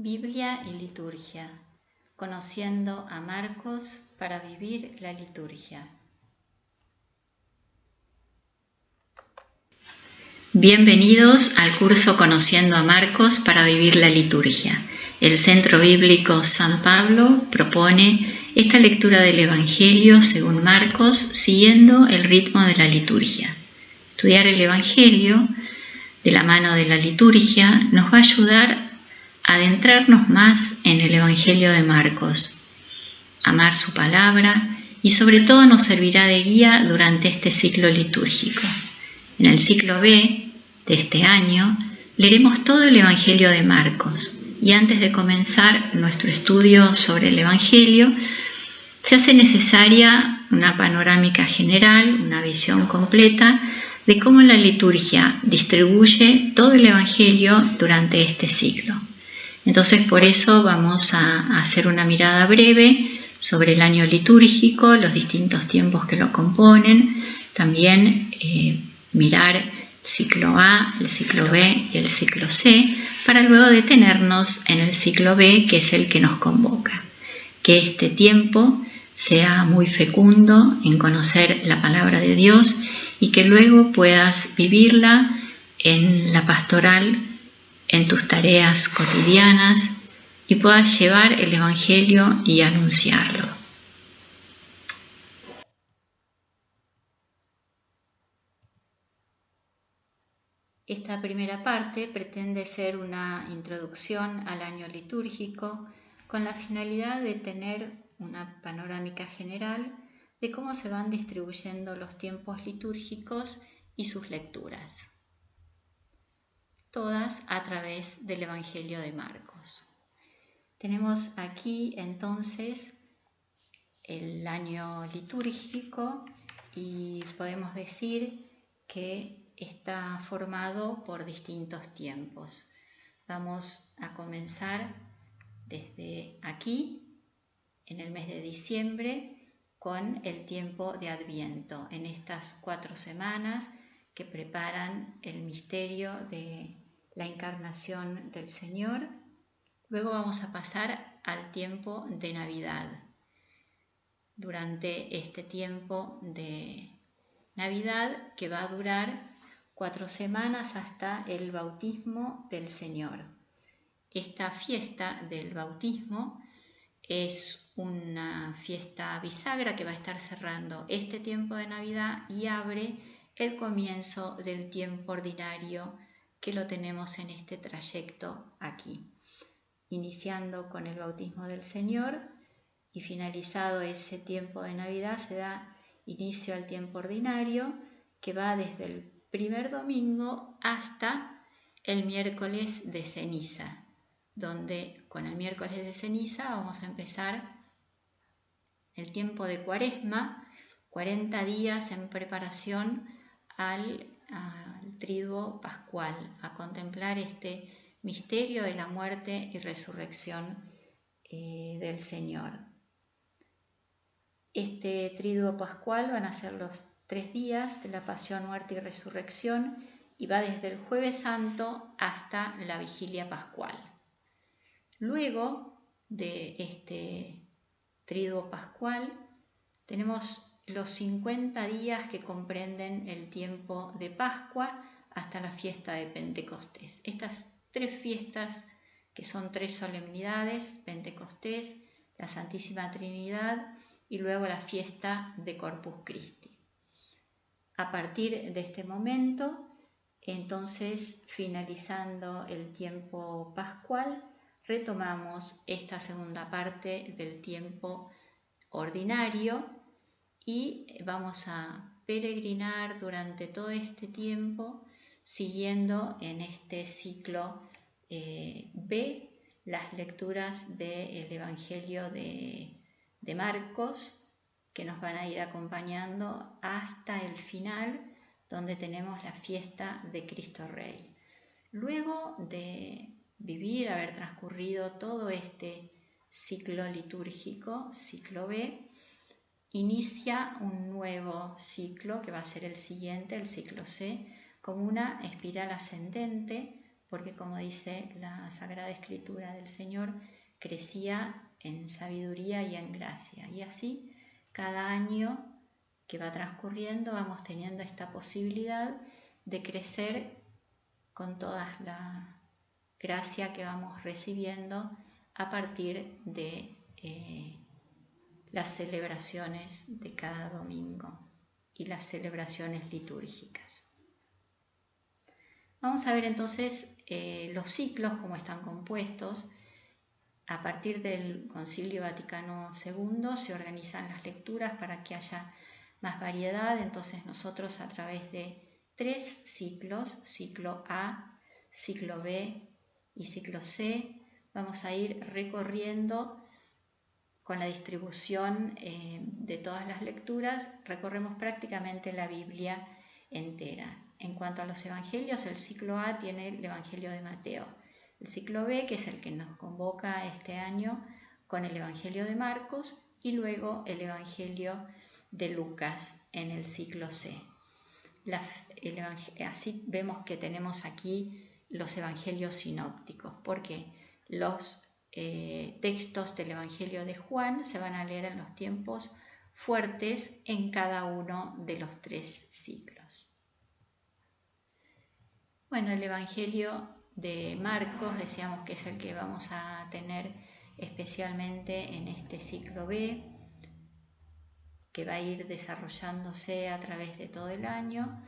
Biblia y liturgia, conociendo a Marcos para vivir la liturgia. Bienvenidos al curso Conociendo a Marcos para vivir la liturgia. El Centro Bíblico San Pablo propone esta lectura del Evangelio según Marcos siguiendo el ritmo de la liturgia. Estudiar el Evangelio de la mano de la liturgia nos va a ayudar a adentrarnos más en el Evangelio de Marcos, amar su palabra y sobre todo nos servirá de guía durante este ciclo litúrgico. En el ciclo B de este año leeremos todo el Evangelio de Marcos y antes de comenzar nuestro estudio sobre el Evangelio se hace necesaria una panorámica general, una visión completa de cómo la liturgia distribuye todo el Evangelio durante este ciclo. Entonces por eso vamos a hacer una mirada breve sobre el año litúrgico, los distintos tiempos que lo componen, también mirar el ciclo A, el ciclo B y el ciclo C, para luego detenernos en el ciclo B, que es el que nos convoca. Que este tiempo sea muy fecundo en conocer la palabra de Dios y que luego puedas vivirla en la pastoral, en tus tareas cotidianas y puedas llevar el Evangelio y anunciarlo. Esta primera parte pretende ser una introducción al año litúrgico con la finalidad de tener una panorámica general de cómo se van distribuyendo los tiempos litúrgicos y sus lecturas, todas a través del Evangelio de Marcos. Tenemos aquí entonces el año litúrgico y podemos decir que está formado por distintos tiempos. Vamos a comenzar desde aquí, en el mes de diciembre, con el tiempo de Adviento, en estas 4 semanas que preparan el misterio de la encarnación del Señor. Luego vamos a pasar al tiempo de Navidad. Durante este tiempo de Navidad, que va a durar 4 semanas hasta el bautismo del Señor. Esta fiesta del bautismo es una fiesta bisagra que va a estar cerrando este tiempo de Navidad y abre el comienzo del tiempo ordinario que lo tenemos en este trayecto aquí. Iniciando con el bautismo del Señor y finalizado ese tiempo de Navidad se da inicio al tiempo ordinario que va desde el primer domingo hasta el miércoles de ceniza, donde con el miércoles de ceniza vamos a empezar el tiempo de Cuaresma, 40 días en preparación al triduo pascual, a contemplar este misterio de la muerte y resurrección del Señor. Este triduo pascual van a ser los 3 días de la pasión, muerte y resurrección y va desde el Jueves Santo hasta la Vigilia Pascual. Luego de este triduo pascual tenemos los 50 días que comprenden el tiempo de Pascua hasta la fiesta de Pentecostés. Estas 3 fiestas que son 3 solemnidades, Pentecostés, la Santísima Trinidad y luego la fiesta de Corpus Christi. A partir de este momento, entonces, finalizando el tiempo pascual, retomamos esta segunda parte del tiempo ordinario y vamos a peregrinar durante todo este tiempo siguiendo en este ciclo B las lecturas del Evangelio de Marcos que nos van a ir acompañando hasta el final donde tenemos la fiesta de Cristo Rey. Luego de haber transcurrido todo este ciclo litúrgico, ciclo B, inicia un nuevo ciclo que va a ser el siguiente, el ciclo C, como una espiral ascendente porque como dice la Sagrada Escritura del Señor, crecía en sabiduría y en gracia. Y así, cada año que va transcurriendo, vamos teniendo esta posibilidad de crecer con toda la gracia que vamos recibiendo a partir de las celebraciones de cada domingo y las celebraciones litúrgicas. Vamos a ver entonces los ciclos, cómo están compuestos. A partir del Concilio Vaticano II se organizan las lecturas para que haya más variedad. Entonces nosotros, a través de 3 ciclos, ciclo A, ciclo B y ciclo C, vamos a ir recorriendo con la distribución de todas las lecturas, recorremos prácticamente la Biblia entera. En cuanto a los evangelios, el ciclo A tiene el Evangelio de Mateo, el ciclo B, que es el que nos convoca este año, con el Evangelio de Marcos, y luego el Evangelio de Lucas en el ciclo C. Así vemos que tenemos aquí los evangelios sinópticos, porque los textos del Evangelio de Juan se van a leer en los tiempos fuertes en cada uno de los 3 ciclos. Bueno, el Evangelio de Marcos decíamos que es el que vamos a tener especialmente en este ciclo B, que va a ir desarrollándose a través de todo el año.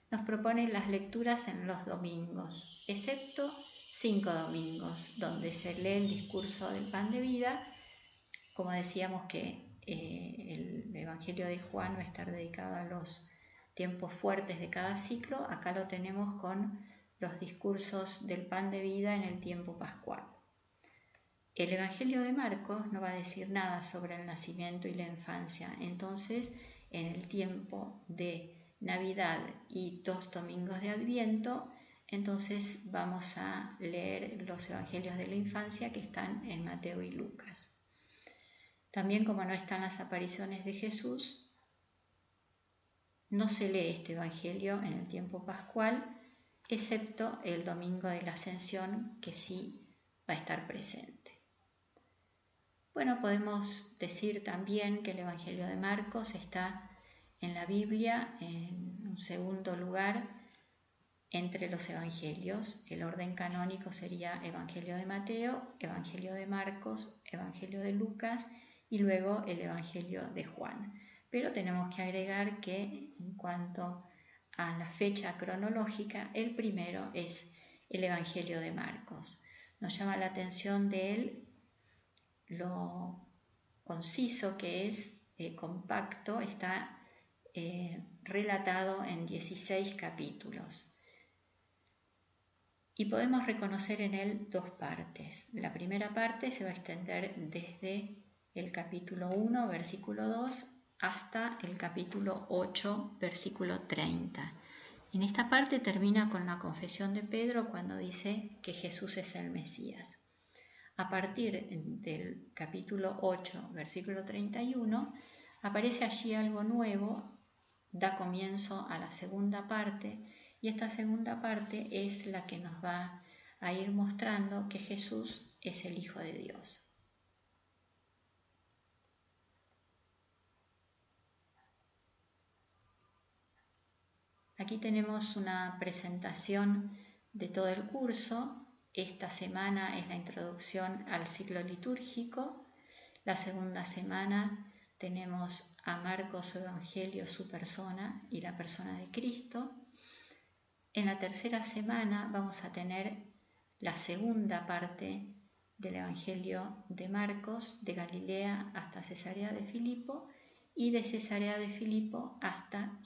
Nos propone las lecturas en los domingos, excepto 5 domingos, donde se lee el discurso del pan de vida. Como decíamos que el Evangelio de Juan va a estar dedicado a los tiempos fuertes de cada ciclo, acá lo tenemos con los discursos del pan de vida en el tiempo pascual. El Evangelio de Marcos no va a decir nada sobre el nacimiento y la infancia, entonces en el tiempo de Navidad y 2 domingos de Adviento, entonces vamos a leer los Evangelios de la infancia que están en Mateo y Lucas. También, como no están las apariciones de Jesús, no se lee este Evangelio en el tiempo pascual, excepto el domingo de la Ascensión, que sí va a estar presente. Bueno, podemos decir también que el Evangelio de Marcos está en la Biblia en un segundo lugar entre los evangelios. El orden canónico sería Evangelio de Mateo, Evangelio de Marcos, Evangelio de Lucas y luego el Evangelio de Juan. Pero tenemos que agregar que en cuanto a la fecha cronológica, el primero es el Evangelio de Marcos. Nos llama la atención de él lo conciso que es, compacto, está relatado en 16 capítulos. Y podemos reconocer en él 2 partes. La primera parte se va a extender desde el capítulo 1, versículo 2, hasta el capítulo 8, versículo 30. En esta parte termina con la confesión de Pedro cuando dice que Jesús es el Mesías. A partir del capítulo 8, versículo 31, aparece allí algo nuevo, da comienzo a la segunda parte, y esta segunda parte es la que nos va a ir mostrando que Jesús es el Hijo de Dios. Aquí tenemos una presentación de todo el curso. Esta semana es la introducción al ciclo litúrgico. La segunda semana tenemos a Marcos, su Evangelio, su persona y la persona de Cristo. En la tercera semana vamos a tener la segunda parte del Evangelio de Marcos, de Galilea hasta Cesarea de Filipo y de Cesarea de Filipo hasta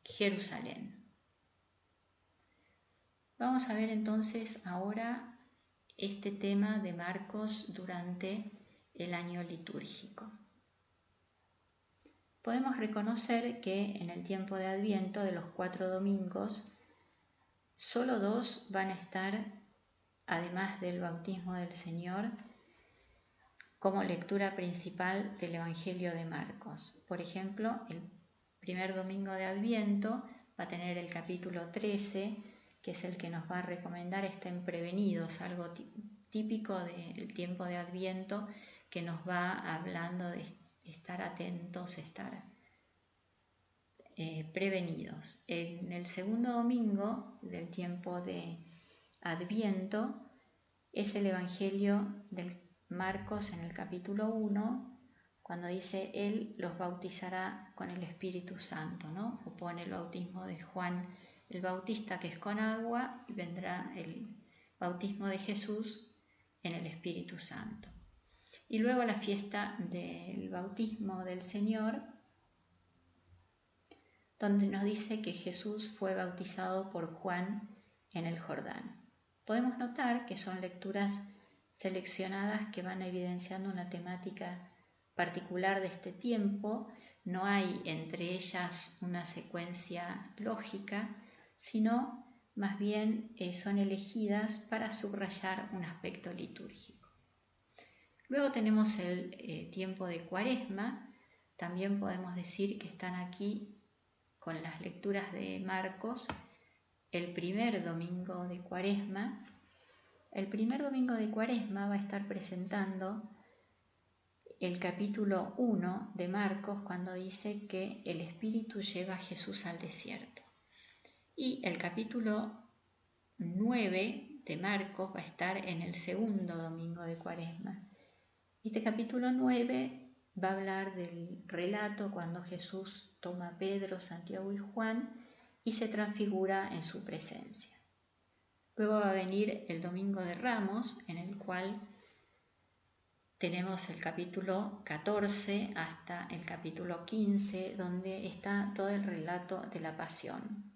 Jerusalén. Vamos a ver entonces ahora este tema de Marcos durante el año litúrgico. Podemos reconocer que en el tiempo de Adviento, de los 4 domingos, solo 2 van a estar, además del bautismo del Señor, como lectura principal del Evangelio de Marcos. Por ejemplo, el primer domingo de Adviento va a tener el capítulo 13, que es el que nos va a recomendar estén prevenidos, algo típico del tiempo de Adviento, que nos va hablando de estar atentos, estar prevenidos. En el segundo domingo del tiempo de Adviento es el Evangelio de Marcos en el capítulo 1, cuando dice Él los bautizará con el Espíritu Santo, ¿no? O pone el bautismo de Juan el Bautista, que es con agua, y vendrá el bautismo de Jesús en el Espíritu Santo. Y luego la fiesta del bautismo del Señor, donde nos dice que Jesús fue bautizado por Juan en el Jordán. Podemos notar que son lecturas seleccionadas que van evidenciando una temática particular de este tiempo. No hay entre ellas una secuencia lógica, sino más bien son elegidas para subrayar un aspecto litúrgico. Luego tenemos el tiempo de Cuaresma. También podemos decir que están aquí con las lecturas de Marcos el primer domingo de Cuaresma. El primer domingo de Cuaresma va a estar presentando el capítulo 1 de Marcos, cuando dice que el Espíritu lleva a Jesús al desierto. Y el capítulo 9 de Marcos va a estar en el segundo domingo de Cuaresma. Este capítulo 9 va a hablar del relato cuando Jesús toma a Pedro, Santiago y Juan y se transfigura en su presencia. Luego va a venir el Domingo de Ramos, en el cual tenemos el capítulo 14 hasta el capítulo 15, donde está todo el relato de la Pasión.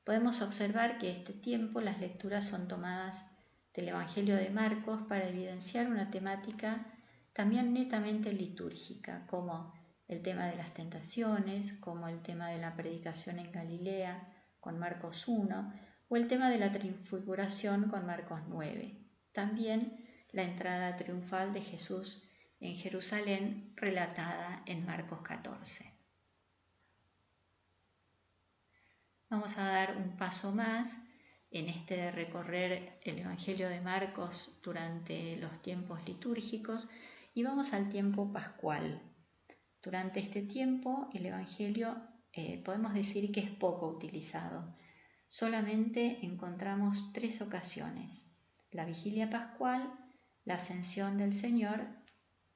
Podemos observar que este tiempo las lecturas son tomadas del Evangelio de Marcos para evidenciar una temática también netamente litúrgica, como el tema de las tentaciones, como el tema de la predicación en Galilea con Marcos 1, o el tema de la transfiguración con Marcos 9. También la entrada triunfal de Jesús en Jerusalén relatada en Marcos 14. Vamos a dar un paso más en este de recorrer el Evangelio de Marcos durante los tiempos litúrgicos y vamos al tiempo pascual. Durante este tiempo el Evangelio podemos decir que es poco utilizado. Solamente encontramos 3 ocasiones: la vigilia pascual, la ascensión del Señor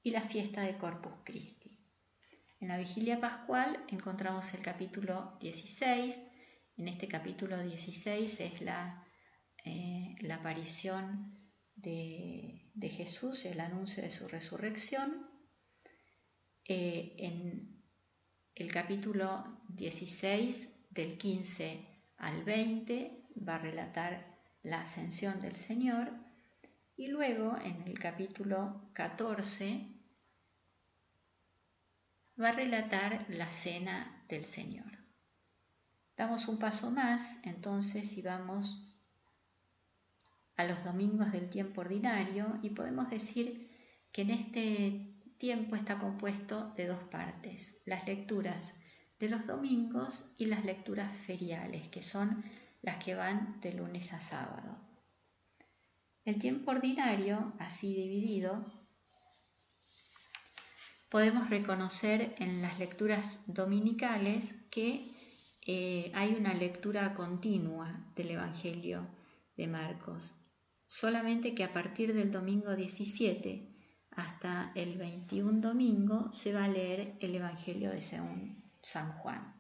y la fiesta de Corpus Christi. En la vigilia pascual encontramos el capítulo 16. En este capítulo 16 es la aparición de Jesús, el anuncio de su resurrección. En el capítulo 16, del 15 al 20, va a relatar la ascensión del Señor, y luego en el capítulo 14 va a relatar la cena del Señor. Damos un paso más entonces y vamos a los domingos del tiempo ordinario, y podemos decir que en este tiempo está compuesto de 2 partes: las lecturas de los domingos y las lecturas feriales, que son las que van de lunes a sábado. El tiempo ordinario, así dividido, podemos reconocer en las lecturas dominicales que hay una lectura continua del Evangelio de Marcos, solamente que a partir del domingo 17 hasta el 21 domingo se va a leer el Evangelio de San Juan.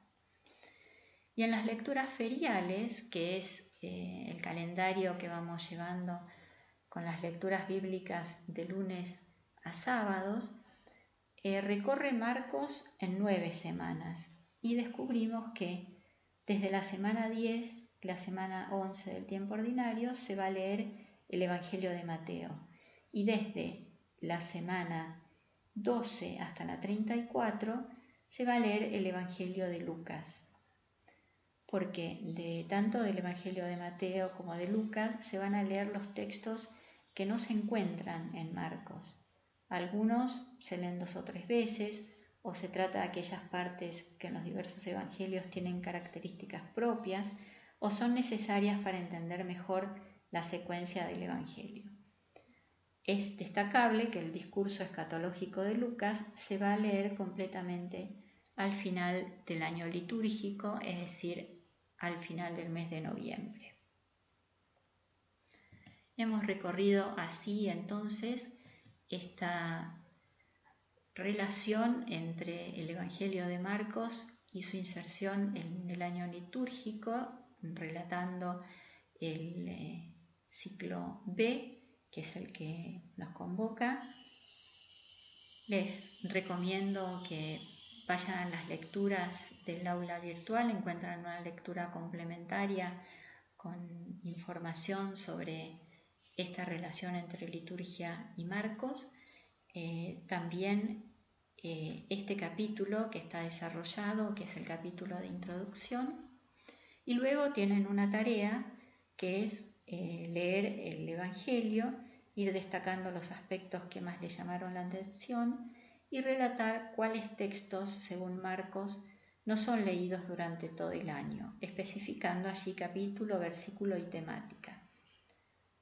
Y en las lecturas feriales, que es el calendario que vamos llevando con las lecturas bíblicas de lunes a sábados, recorre Marcos en 9 semanas, y descubrimos que desde la semana 10, la semana 11 del tiempo ordinario, se va a leer el Evangelio de Mateo, y desde la semana 12 hasta la 34 se va a leer el Evangelio de Lucas, porque tanto del Evangelio de Mateo como de Lucas se van a leer los textos que no se encuentran en Marcos. Algunos se leen 2 o 3 veces, o se trata de aquellas partes que en los diversos evangelios tienen características propias, o son necesarias para entender mejor la secuencia del Evangelio. Es destacable que el discurso escatológico de Lucas se va a leer completamente al final del año litúrgico, es decir, al final del mes de noviembre. Hemos recorrido así entonces esta relación entre el Evangelio de Marcos y su inserción en el año litúrgico, relatando el ciclo B, que es el que nos convoca. Les recomiendo que vayan a las lecturas del aula virtual, encuentran una lectura complementaria con información sobre esta relación entre liturgia y Marcos. También este capítulo que está desarrollado, que es el capítulo de introducción, y luego tienen una tarea que es leer el Evangelio, ir destacando los aspectos que más les llamaron la atención y relatar cuáles textos, según Marcos, no son leídos durante todo el año, especificando allí capítulo, versículo y temática.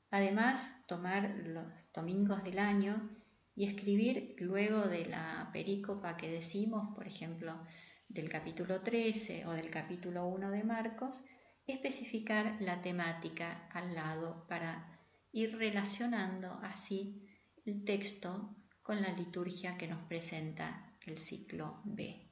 Además, tomar los domingos del año y escribir luego de la perícopa que decimos, por ejemplo, del capítulo 13 o del capítulo 1 de Marcos, especificar la temática al lado para ir relacionando así el texto con la liturgia que nos presenta el ciclo B.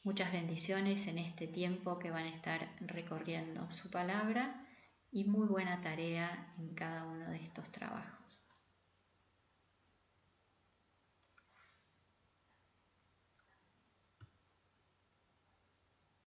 Muchas bendiciones en este tiempo que van a estar recorriendo su palabra y muy buena tarea en cada uno de estos trabajos.